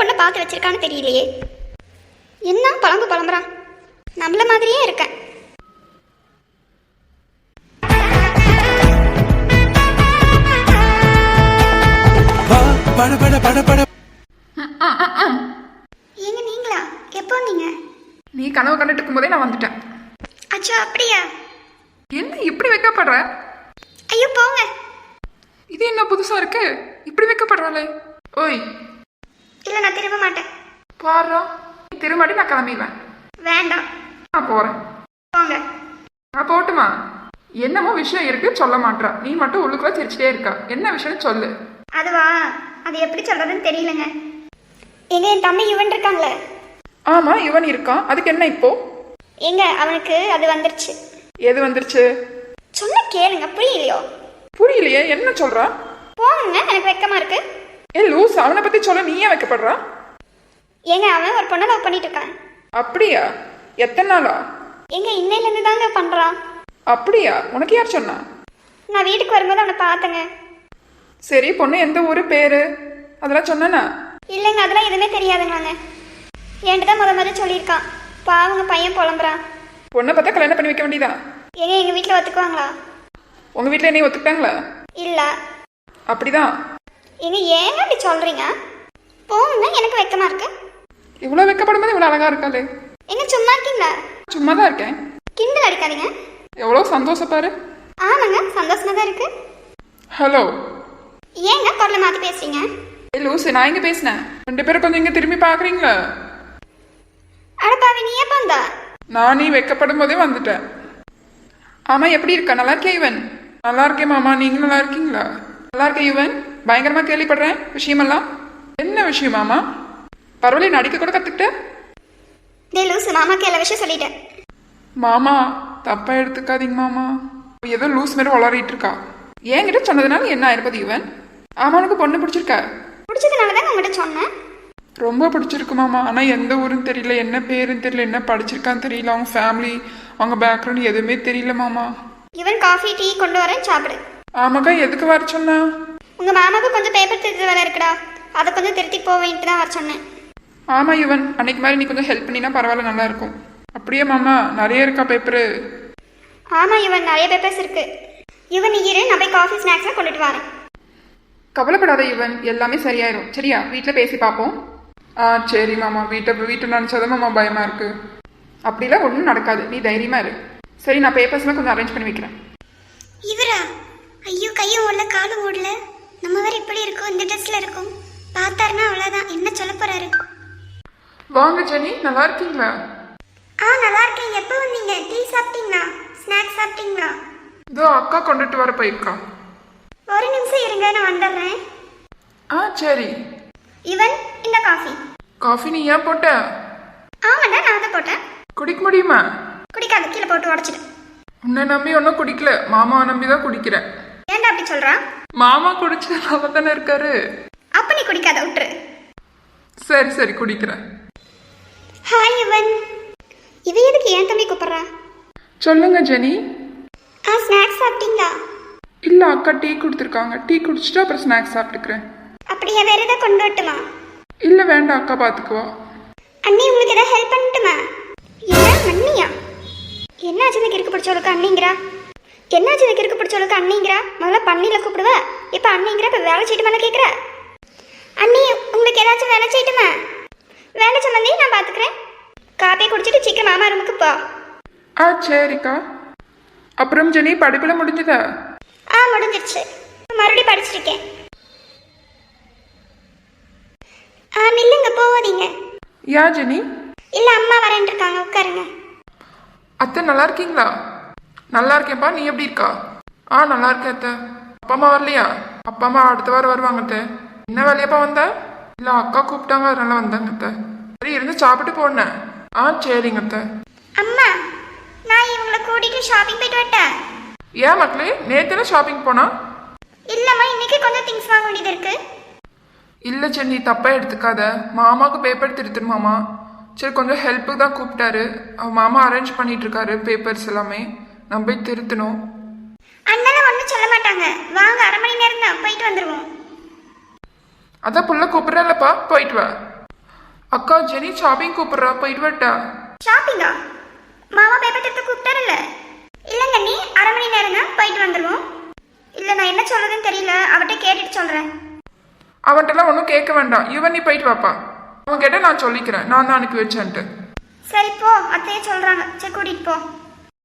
பொண்ணை பார்த்து வச்சிருக்கான்னு தெரியலையே. என்ன புலம்புறான், நம்மள மாதிரியே இருக்கேன். ஏங்க நீங்களா? எப்போ நீங்க? நீ கனவு கண்டுட்டு இருக்கும்போதே நான் வந்துட்டேன். அச்சோ அப்படியா? என்ன இப்படி வைக்கப்படுற? ஐயோ போங்க. இது என்ன புதுசா இருக்கு? இப்படி வைக்கப்படுறாளே. ஓய் இல்ல நான் திரும்ப மாட்டேன். பாரு, நீ திரும்பாடி நான் கிளம்பிடுவேன். வேண்டாம் நான் போறேன். போங்க. நான் போட்டுமா? என்னமோ விஷயம் இருக்கு சொல்ல மாட்டா. நீ மட்டும் உள்ளுக்குள்ள சிரிச்சிட்டே இருக்கா. என்ன விஷயம்னு சொல்லு. அதுவா, அது எப்படி சொல்றதுன்னு தெரியலங்க. எங்க என் தம்பி யுவன் இருக்காங்களே. ஆமா யுவன் இருக்கான். அதுக்கு என்ன இப்போ? எங்க அவனுக்கு அது வந்துருச்சு. எது வந்துருச்சு? சொன்ன கேளுங்க, புரியலையோ? புரியலையே, என்ன சொல்றா? போங்க, எனக்கு வெக்கமா இருக்கு. ஏ லூஸ், அவனை பத்தி சொல்ல நீ ஏன் வைக்கப்படுறா? ஏங்க அவன் ஒரு பொண்ணை லவ் பண்ணிட்டு இருக்கான். அப்படியா? எத்தனை நாளா? எங்க இன்னையில இருந்து தாங்க பண்றான். அப்படியா? உனக்கு யார் சொன்னா? நான் வீட்டுக்கு வரும்போது அவனை பார்த்தேங்க. சரி, பொண்ணு எந்த ஊரு, பேரு அதெல்லாம் சொன்னா? இல்லைங்க, அதெல்லாம் எதுவுமே தெரியாதுங்களாங்க. என்கிட்ட தான் முத சொல்லியிருக்கான். பாவங்க பையன் புலம்புறான். பொண்ணை பார்த்தா கல்யாணம் பண்ணி வைக்க வேண்டியதா? ஏங்க எங்க வீட்டில் ஒத்துக்குவாங்களா? உங்க வீட்டில் என்னையும் ஒத்துக்கிட்டாங்களா? இல்ல. அப்படிதான். ஏங்க ஏங்க அப்படி சொல்றீங்க? போங்க, எனக்கு வெக்கமா இருக்கு. இவ்வளோ வைக்கப்படும் போது இவ்வளோ அழகா இருக்காளே. எங்க சும்மா இருக்கீங்களா? சும்மா தான் இருக்கேன். கிண்டல் அடிக்காதீங்க. எவ்வளோ சந்தோஷப்பாரு. ஆமாங்க, சந்தோஷமா தான் இருக்கு. ஹலோ. ஏங்க குரலை மாத்தி பேசுறீங்க? லூசு, நான் இங்க பேசினேன். 2 பேரும் கொஞ்சம் இங்க திரும்பி பாக்குறீங்களா? அடப்பாவி, நீ எப்ப வந்தா? நான் நீ வைக்கப்படும் போதே வந்துட்டேன். ஆமா, எப்படி இருக்கா? நல்லா இருக்கே யுவன்? நல்லா இருக்கேன் மாமா, நீங்க நல்லா இருக்கீங்களா? நல்லா இருக்கேன் யுவன். பயங்கரமா கேள்விப்படுறேன் விஷயமெல்லாம். என்ன விஷயம் மாமா? பரவாயில்ல, நடிக்க கூட கத்துக்கிட்டேன். டே லூசு, மாமாக்கு எல்லா விஷயம் சொல்லிட்டேன். மாமா தப்பா எடுத்துக்காதீங்க மாமா. ஏதோ லூஸ் மாதிரி வளரிட்டு இருக்கா. என்கிட்ட சொன்னதுனால என்ன ஆயிருப்பது யுவன்? ஆமா, உனக்கு பொண்ணு பிடிச்சிருக்கா? பிடிச்சதுனால தான் உங்கள்கிட்ட சொன்னேன். ரொம்ப பிடிச்சிருக்கு மாமா. ஆனால் எந்த ஊருன்னு தெரியல, என்ன பேருன்னு தெரியல, என்ன படிச்சிருக்கான்னு தெரியல, அவங்க ஃபேமிலி அவங்க பேக்ரவுண்ட் எதுவுமே தெரியல மாமா. இவன் காஃபி டீ கொண்டு வரேன், சாப்பிடு. ஆமாக்கா, எதுக்கு வர சொன்னா? உங்க மாமாவுக்கு கொஞ்சம் பேப்பர் திருத்த வேலை இருக்குடா, அதை கொஞ்சம் திருத்தி போவேன்ட்டு தான் வர சொன்னேன். ஆமா யுவன், அன்னைக்கு மாதிரி நீ கொஞ்சம் ஹெல்ப் பண்ணினா பரவாயில்ல, நல்லா இருக்கும். அப்படியே மாமா, நிறைய இருக்கா பேப்பரு? ஆமா யுவன், நிறைய பேப்பர்ஸ் இருக்கு. யுவன் நீ இரு, நான் போய் காஃபி ஸ்நாக்ஸ்லாம் கொண்டுட்டு வரேன். கவலைப்படாத யுவன், எல்லாமே சரியாயிரும். சரியா? வீட்டில் பேசி பார்ப்போம். சரி மாமா. வீட்டை நினச்சாதான் மாமா பயமா இருக்கு. அப்படிலாம் ஒன்றும் நடக்காது, நீ தைரியமா இரு. சரி, நான் பேப்பர்ஸ்லாம் கொஞ்சம் அரேஞ்ச் பண்ணி வைக்கிறேன். இவரா? ஐயோ, கையும் ஓடல காலும் ஓடல. நம்ம வேற இப்படி இருக்கோம், இந்த ட்ரெஸ்ல இருக்கோம். பார்த்தாருன்னா அவ்வளோதான், என்ன சொல்ல போறாரு? வாங்க ஜெனி, நல்லா இருக்கீங்களா? நல்லா இருக்கேன். எப்போ வந்தீங்க? டீ சாப்பிட்டீங்களா? ஸ்நாக்ஸ் சாப்பிட்டீங்களா? இதோ அக்கா கொண்டுட்டு வர போயிருக்கா. ஒரு நிமிஷம் இருங்க, நான் வந்துடுறேன். சரி. இவன் இந்த காஃபி. காஃபி நீ ஏன் போட்ட? ஆமாண்டா, நான் தான் போட்டேன். குடிக்க முடியுமா? குடிக்காத, கீழே போட்டு உடச்சிடு. உன்னை நம்பி ஒன்றும் குடிக்கல, மாமாவை நம்பி தான் குடிக்கிறேன். ஏன்டா அப்படி சொல்றான்? மாமா குடிச்சு நல்லா தானே இருக்காரு. அப்ப நீ குடிக்காத, விட்டுரு. சரி சரி, குடிக்கிறேன். ஹாய் இவன். இவ எதுக்கு ஏன் தம்பி கூப்பிடுறா? சொல்லுங்க ஜெனி. ஸ்நாக்ஸ் சாப்பிட்டீங்களா? இல்ல, அக்கா டீ கொடுத்துருக்காங்க. டீ குடிச்சிட்டு அப்புறம் ஸ்நாக்ஸ் சாப்பிட்டுக்கிறேன். அப்படியே வேற ஏதாவது கொண்டு வரட்டுமா? இல்ல வேண்டாம், அக்கா பாத்துக்குவா. அண்ணி உங்களுக்கு ஏதாவது ஹெல்ப் பண்ணட்டுமா? என்ன அண்ணியா? என்னாச்சு இந்த கிறுக்கு பிடிச்சவளுக்கு அண்ணிங்கிறா? என்னாச்சு இந்த கிறுக்கு பிடிச்சவளுக்கு அண்ணிங்கிறா? முதல்ல பண்ணியில கூப்பிடுவ, இப்ப அண்ணிங்கிற, இப்ப வேலை செய்யட்டு மேல கேட்குற. அண்ணி உங்களுக்கு ஏதாச்சும் வேலை செய்யட்டுமா? வேலை சம்பந்தி நான் பாத்துக்கிறேன். காப்பியை குடிச்சிட்டு சீக்கிரம் மாமா ரூமுக்கு போ. சரிக்கா. அப்புறம் ஜெனி, படிப்புல முடிஞ்சதா? முடிஞ்சிருச்சு. மறுபடியும் படிச்சிருக்கேன். நில்லுங்க, போவாதீங்க. யா ஜெனி? இல்ல, அம்மா வரேன் இருக்காங்க, உட்காருங்க. அத்தை நல்லா இருக்கீங்களா? நல்லா இருக்கேன்ப்பா, நீ எப்படி இருக்கா? நல்லா இருக்கேன் அத்தை. அப்பா அம்மா வரலையா? அப்பா அம்மா அடுத்த வாரம் வருவாங்க அத்தை. என்ன வேலையாப்பா வந்த? இல்ல அக்கா கூப்பிட்டாங்க, அதனால வந்தாங்க அத்தை. சரி, இருந்து சாப்பிட்டு போனேன். சரிங்க அத்தை. அம்மா, நான் இவங்களை கூட்டிட்டு ஷாப்பிங் போயிட்டு வரட்டேன். ஏன் மக்களே, நேத்துல ஷாப்பிங் போனா? இல்லம்மா, இன்னைக்கு கொஞ்சம் திங்ஸ் வாங்க வேண்டியது இருக்கு. இல்ல சென்னி, தப்பா எடுத்துக்காத. மாமாவுக்கு பேப்பர் திருத்தணுமாமா. சரி, கொஞ்சம் ஹெல்ப்புக்கு தான் கூப்பிட்டாரு. மாமா அரேஞ்ச் பண்ணிட்டு இருக்காரு பேப்பர்ஸ் எல்லாமே. நம்ம போய் திருத்தணும். அண்ணன் ஒன்றும் சொல்ல மாட்டாங்க, வாங்க, அரை மணி நேரம் தான், போயிட்டு வந்துடுவோம். அதான் புள்ள கூப்பிட்றேன்லப்பா, போயிட்டு வா. அக்கா ஜெனி ஷாப்பிங் கூப்பிடுறா, போயிட்டு வரட்டா? ஷாப்பிங்கா? மாமா பேப்பர் திருத்த கூப்பிட்டாருல்ல? இல்லைங்க நீ அரை மணி நேரம் தான், போயிட்டு வந்துடுவோம். இல்லை நான் என்ன சொல்றதுன்னு தெரியல, அவட்ட கேட்டுட்டு சொல்றேன். அவன்கிட்டலாம் ஒன்றும் கேட்க வேண்டாம், இவன் நீ போயிட்டு வாப்பா. அவன் கேட்ட நான் சொல்லிக்கிறேன், நான் தான் அனுப்பி வச்சேன்ட்டு. சரி போ, அத்தையே சொல்றாங்க, சரி கூட்டிட்டு போ.